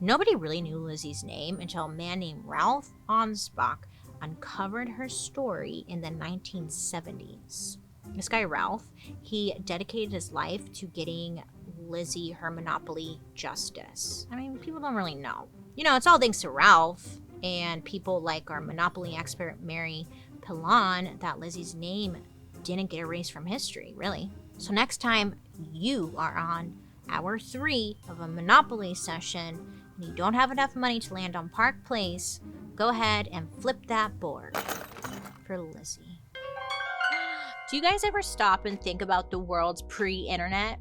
Nobody really knew Lizzie's name until a man named Ralph Ansbach uncovered her story in the 1970s. This guy, Ralph, he dedicated his life to getting Lizzie her Monopoly justice. I mean, people don't really know. You know, it's all thanks to Ralph and people like our Monopoly expert, Mary Pilon, that Lizzie's name didn't get erased from history, really. So next time you are on hour 3 of a Monopoly session and you don't have enough money to land on Park Place, go ahead and flip that board for Lizzie. Do you guys ever stop and think about the world's pre-internet?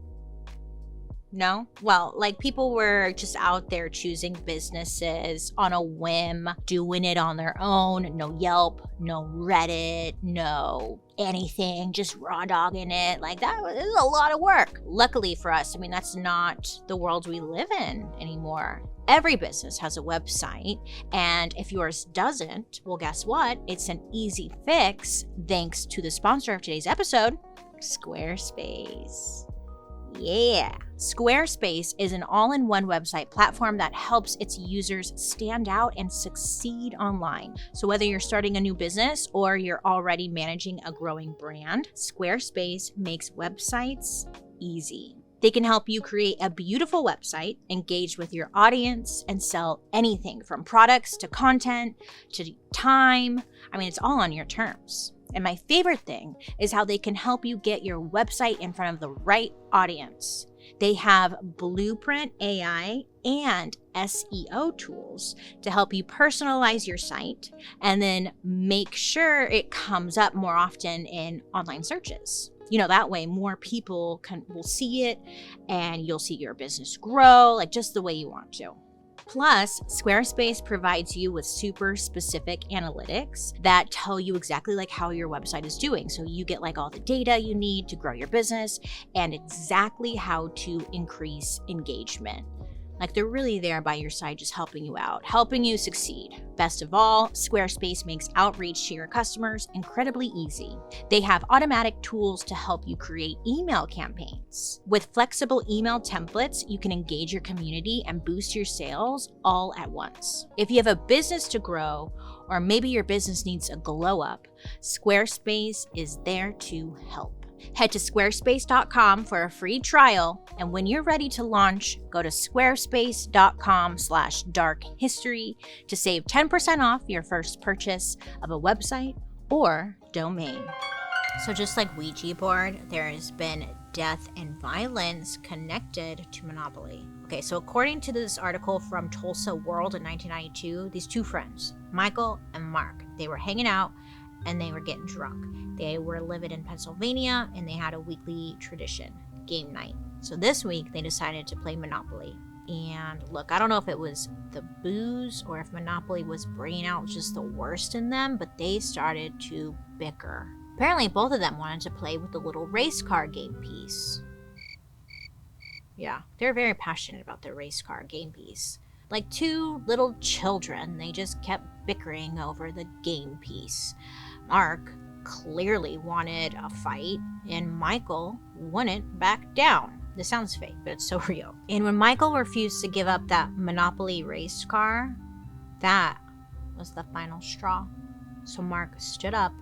No? Well, like, people were just out there choosing businesses on a whim, doing it on their own. No Yelp, no Reddit, no anything, just raw dogging it. Like, that was a lot of work. Luckily for us, I mean, that's not the world we live in anymore. Every business has a website, and if yours doesn't, well, guess what? It's an easy fix thanks to the sponsor of today's episode, Squarespace. Yeah. Squarespace is an all-in-one website platform that helps its users stand out and succeed online. So whether you're starting a new business or you're already managing a growing brand, Squarespace makes websites easy. They can help you create a beautiful website, engage with your audience, and sell anything from products to content to time. I mean, it's all on your terms. And my favorite thing is how they can help you get your website in front of the right audience. They have Blueprint AI and SEO tools to help you personalize your site and then make sure it comes up more often in online searches. You know, that way more people will see it and you'll see your business grow, like just the way you want to. Plus, Squarespace provides you with super specific analytics that tell you exactly like how your website is doing. So you get like all the data you need to grow your business and exactly how to increase engagement. Like, they're really there by your side, just helping you out, helping you succeed. Best of all, Squarespace makes outreach to your customers incredibly easy. They have automatic tools to help you create email campaigns. With flexible email templates, you can engage your community and boost your sales all at once. If you have a business to grow, or maybe your business needs a glow up, Squarespace is there to help. Head to squarespace.com for a free trial, and when you're ready to launch, go to squarespace.com/darkhistory to save 10% off your first purchase of a website or domain. So just like Ouija board, there has been death and violence connected to Monopoly. Okay, so according to this article from Tulsa World in 1992, these two friends, Michael and Mark, they were hanging out and they were getting drunk. They were living in Pennsylvania and they had a weekly tradition, game night. So this week they decided to play Monopoly. And look, I don't know if it was the booze or if Monopoly was bringing out just the worst in them, but they started to bicker. Apparently, both of them wanted to play with the little race car game piece. Yeah, they're very passionate about their race car game piece. Like two little children, they just kept bickering over the game piece. Mark clearly wanted a fight, and Michael wouldn't back down. This sounds fake, but it's so real. And when Michael refused to give up that Monopoly race car, that was the final straw. So Mark stood up,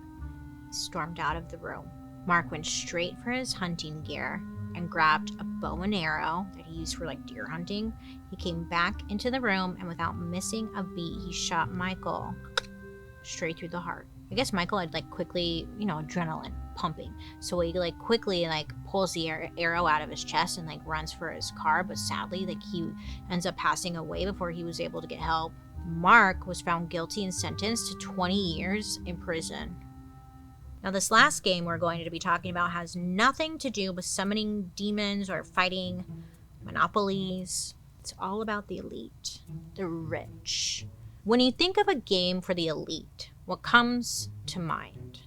stormed out of the room. Mark went straight for his hunting gear and grabbed a bow and arrow that he used for like deer hunting. He came back into the room and without missing a beat, he shot Michael straight through the heart. I guess Michael had like quickly, adrenaline pumping. So he like quickly like pulls the arrow out of his chest and like runs for his car. But sadly, like he ends up passing away before he was able to get help. Mark was found guilty and sentenced to 20 years in prison. Now, this last game we're going to be talking about has nothing to do with summoning demons or fighting monopolies. It's all about the elite, the rich. When you think of a game for the elite, what comes to mind?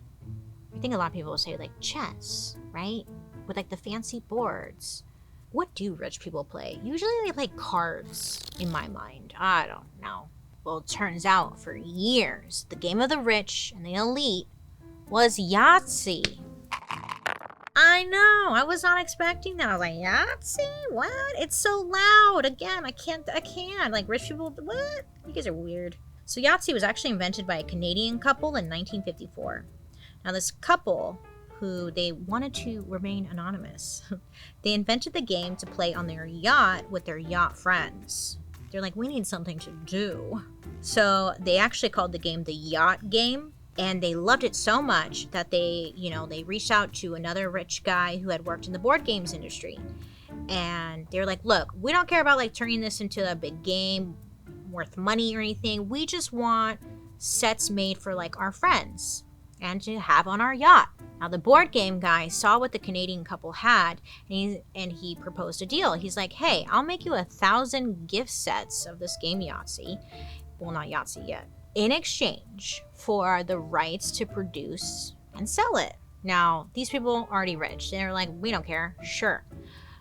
I think a lot of people will say like chess, right? With like the fancy boards. What do rich people play? Usually they play cards in my mind. I don't know. Well, it turns out for years, the game of the rich and the elite was Yahtzee. I know, I was not expecting that. I was like, Yahtzee? What? It's so loud. Again, I can't. Like, rich people, what? You guys are weird. So Yahtzee was actually invented by a Canadian couple in 1954. Now, this couple, who they wanted to remain anonymous, they invented the game to play on their yacht with their yacht friends. They're like, we need something to do. So they actually called the game the Yacht Game. And they loved it so much that they reached out to another rich guy who had worked in the board games industry. And they were like, look, we don't care about like turning this into a big game worth money or anything. We just want sets made for like our friends and to have on our yacht. Now the board game guy saw what the Canadian couple had and he proposed a deal. He's like, hey, I'll make you 1,000 gift sets of this game Yahtzee. Well, not Yahtzee yet. In exchange for the rights to produce and sell it. Now, these people are already rich. They're like, we don't care. Sure.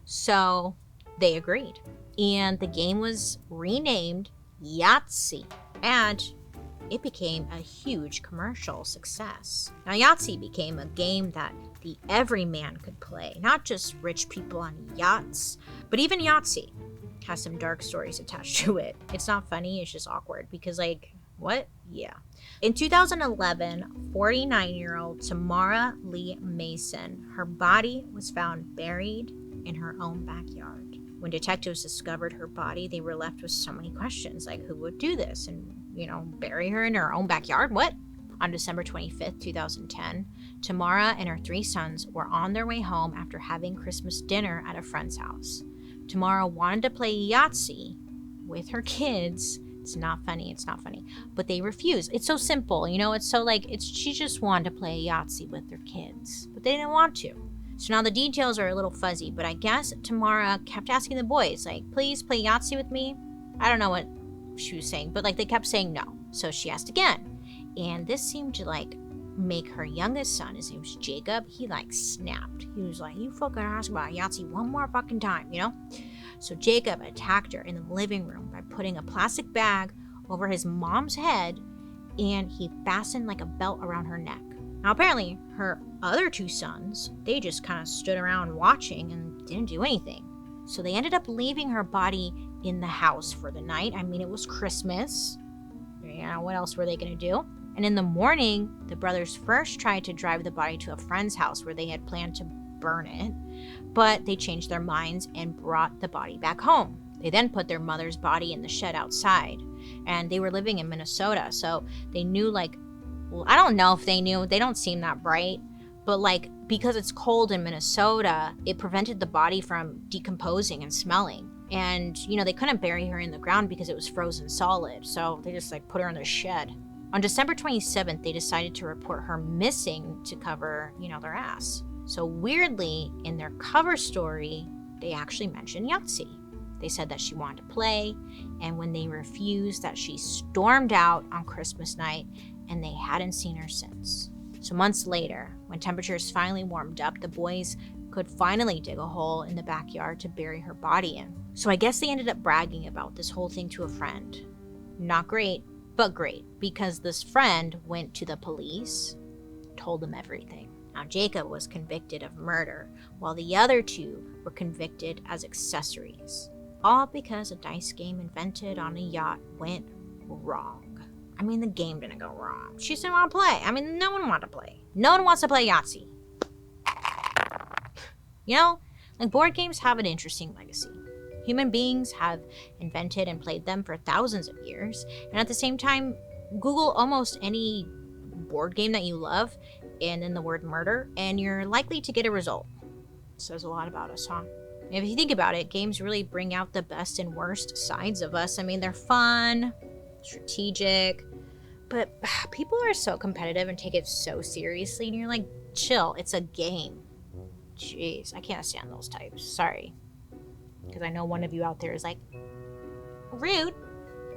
So they agreed. And the game was renamed Yahtzee. And it became a huge commercial success. Now, Yahtzee became a game that the everyman could play. Not just rich people on yachts, but even Yahtzee has some dark stories attached to it. It's not funny. It's just awkward because like, what? Yeah. In 2011, 49-year-old Tamara Lee Mason, her body was found buried in her own backyard. When detectives discovered her body, they were left with so many questions, like who would do this and, bury her in her own backyard? What? On December 25th, 2010, Tamara and her 3 sons were on their way home after having Christmas dinner at a friend's house. Tamara wanted to play Yahtzee with her kids. It's not funny, but they refused. It's so simple, it's so like, she just wanted to play Yahtzee with their kids, but they didn't want to. So now the details are a little fuzzy, but I guess Tamara kept asking the boys, like, please play Yahtzee with me. I don't know what she was saying, but like they kept saying no. So she asked again, and this seemed to like make her youngest son, his name was Jacob, he like snapped. He was like, you fucking ask about Yahtzee one more fucking time, So Jacob attacked her in the living room by putting a plastic bag over his mom's head and he fastened like a belt around her neck. Now apparently her other 2 sons, they just kind of stood around watching and didn't do anything. So they ended up leaving her body in the house for the night. I mean, it was Christmas. What else were they going to do? And in the morning, the brothers first tried to drive the body to a friend's house where they had planned to burn it, but they changed their minds and brought the body back home. They then put their mother's body in the shed outside, and they were living in Minnesota, so they knew I don't know if they knew, they don't seem that bright, But like, because it's cold in Minnesota, it prevented the body from decomposing and smelling. And, you know, they couldn't bury her in the ground because it was frozen solid. So they just like put her in the shed. On December 27th, they decided to report her missing to cover, you know, their ass. So weirdly, in their cover story, they actually mentioned Yahtzee. They said that she wanted to play, and when they refused, that she stormed out on Christmas night, and they hadn't seen her since. So months later, when temperatures finally warmed up, the boys could finally dig a hole in the backyard to bury her body in. So I guess they ended up bragging about this whole thing to a friend. Not great, but great, because this friend went to the police, told them everything. Now Jacob was convicted of murder, while the other two were convicted as accessories. All because a dice game invented on a yacht went wrong. I mean, the game didn't go wrong. She just didn't want to play. I mean, no one wanted to play. No one wants to play Yahtzee. You know, like, board games have an interesting legacy. Human beings have invented and played them for thousands of years. And at the same time, Google almost any board game that you love and then the word murder, and you're likely to get a result. Says a lot about us, huh? If you think about it, games really bring out the best and worst sides of us. I mean, they're fun, strategic, but people are so competitive and take it so seriously, and you're like, chill, it's a game. Jeez, I can't stand those types. Sorry. Because I know one of you out there is like, rude.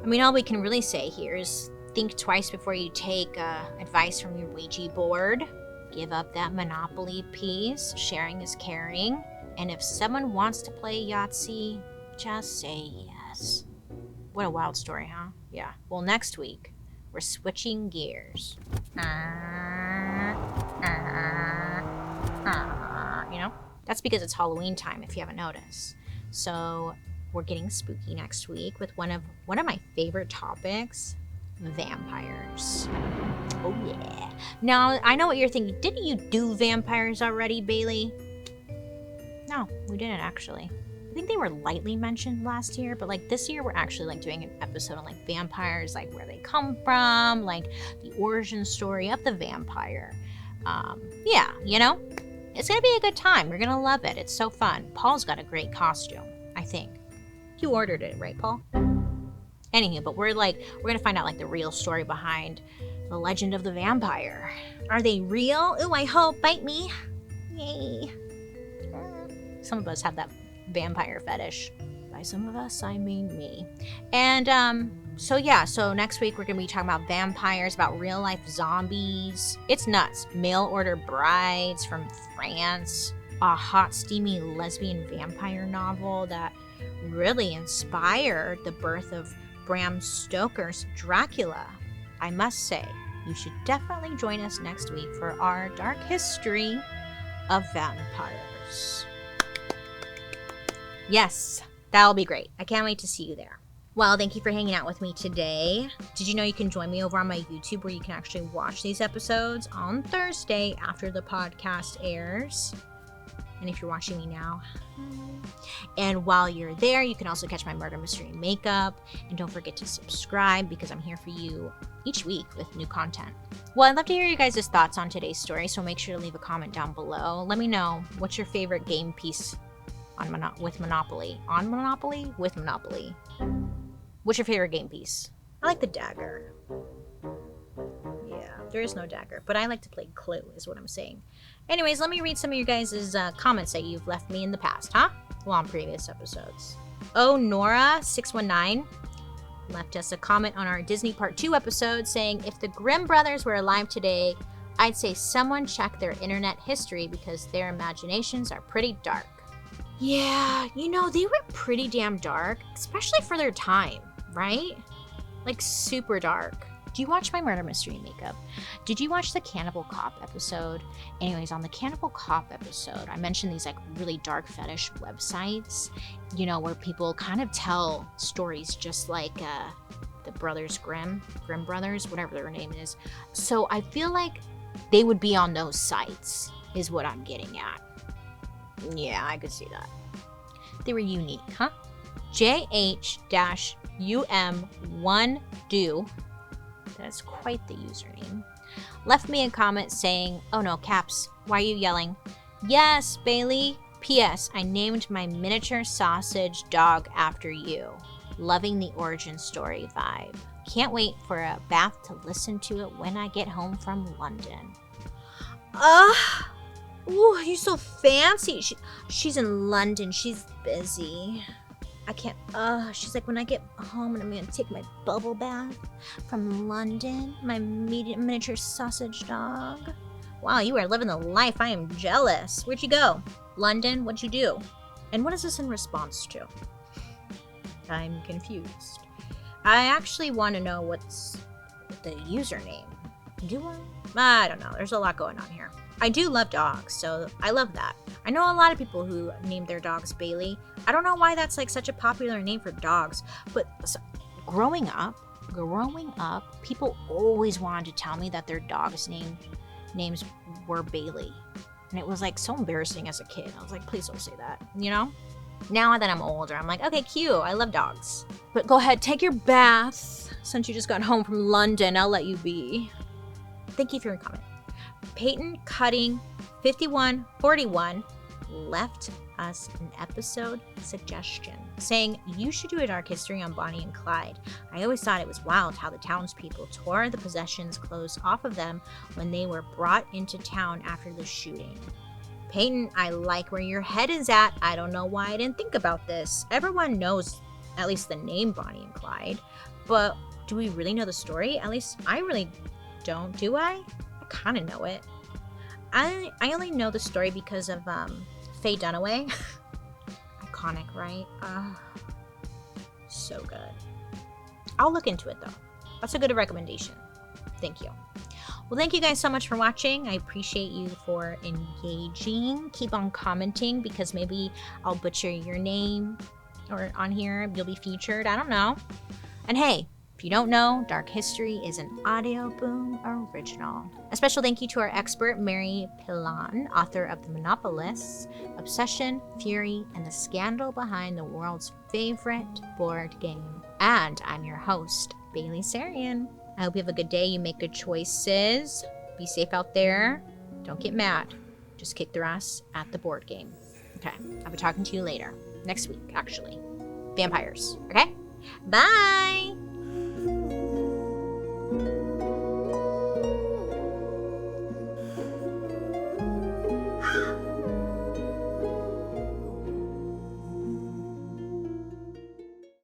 I mean, all we can really say here is think twice before you take advice from your Ouija board. Give up that Monopoly piece. Sharing is caring. And if someone wants to play Yahtzee, just say yes. What a wild story, huh? Yeah. Well, next week, we're switching gears. You know? That's because it's Halloween time, if you haven't noticed. So we're getting spooky next week with one of my favorite topics, vampires. Oh yeah. Now, I know what you're thinking. Didn't you do vampires already, Bailey? No, we didn't actually. I think they were lightly mentioned last year, but like this year we're actually like doing an episode on like vampires, like where they come from, like the origin story of the vampire. Yeah, you know, it's gonna be a good time. We're gonna love it. It's so fun. Paul's got a great costume, I think. You ordered it, right, Paul? Anywho, but we're gonna find out like the real story behind the legend of the vampire. Are they real? Ooh, I hope. Bite me. Yay. Some of us have that vampire fetish. By some of us, I mean me. And so next week we're gonna be talking about vampires, about real life zombies. It's nuts. Mail order brides from France, a hot steamy lesbian vampire novel that really inspired the birth of Bram Stoker's Dracula. I must say, you should definitely join us next week for our dark history of vampires. Yes, that'll be great. I can't wait to see you there. Well, thank you for hanging out with me today. Did you know you can join me over on my YouTube where you can actually watch these episodes on Thursday after the podcast airs? And if you're watching me now, and while you're there, you can also catch my murder mystery makeup. And don't forget to subscribe because I'm here for you each week with new content. Well, I'd love to hear you guys' thoughts on today's story, so make sure to leave a comment down below. Let me know what's your favorite game piece with Monopoly. On Monopoly? With Monopoly. What's your favorite game piece? I like the dagger. Yeah, there is no dagger, but I like to play Clue, is what I'm saying. Anyways, let me read some of your guys' comments that you've left me in the past, huh? Well, on previous episodes. Oh, Nora619 left us a comment on our Disney Part 2 episode saying, if the Grimm brothers were alive today, I'd say someone check their internet history because their imaginations are pretty dark. Yeah, you know, they were pretty damn dark, especially for their time, right? Like, super dark. Do you watch my murder mystery makeup? Did you watch the Cannibal Cop episode? Anyways, on the Cannibal Cop episode, I mentioned these like really dark fetish websites, you know, where people kind of tell stories just like the brothers Grimm brothers, whatever their name is. So I feel like they would be on those sites, is what I'm getting at. Yeah, I could see that. They were unique, huh? JH-UM1do. That's quite the username. left me a comment saying, oh no, Caps, why are you yelling? Yes, Bailey. P.S. I named my miniature sausage dog after you. Loving the origin story vibe. Can't wait for a bath to listen to it when I get home from London. Ooh, you're so fancy. She's in London. She's busy. I can't. She's like, when I get home and I'm gonna take my bubble bath from London, my miniature sausage dog. Wow, you are living the life. I am jealous. Where'd you go? London? What'd you do? And what is this in response to? I'm confused. I actually want to know what's the username. Do I? I don't know. There's a lot going on here. I do love dogs, so I love that. I know a lot of people who name their dogs Bailey. I don't know why that's like such a popular name for dogs, but growing up, people always wanted to tell me that their dogs' names were Bailey. And it was like so embarrassing as a kid. I was like, please don't say that, you know? Now that I'm older, I'm like, okay, cute. I love dogs. But go ahead, take your bath. Since you just got home from London, I'll let you be. Thank you for your comment. Peyton Cutting 5141 left us an episode suggestion saying you should do a dark history on Bonnie and Clyde. I always thought it was wild how the townspeople tore the possessions clothes off of them when they were brought into town after the shooting. Peyton, I like where your head is at. I don't know why I didn't think about this. Everyone knows at least the name Bonnie and Clyde, but do we really know the story? At least I really don't, do I? I kind of know it. I only know the story because of Faye Dunaway. Iconic, right? So good. I'll look into it though. That's a good recommendation. Thank you. Well, thank you guys so much for watching. I appreciate you for engaging. Keep on commenting because maybe I'll butcher your name or on here. You'll be featured. I don't know. And hey, if you don't know, Dark History is an Audio Boom original. A special thank you to our expert, Mary Pilon, author of The Monopolists, Obsession, Fury, and the Scandal Behind the World's Favorite Board Game. And I'm your host, Bailey Sarian. I hope you have a good day. You make good choices. Be safe out there. Don't get mad. Just kick their ass at the board game. Okay, I'll be talking to you later. Next week, actually. Vampires, okay? Bye!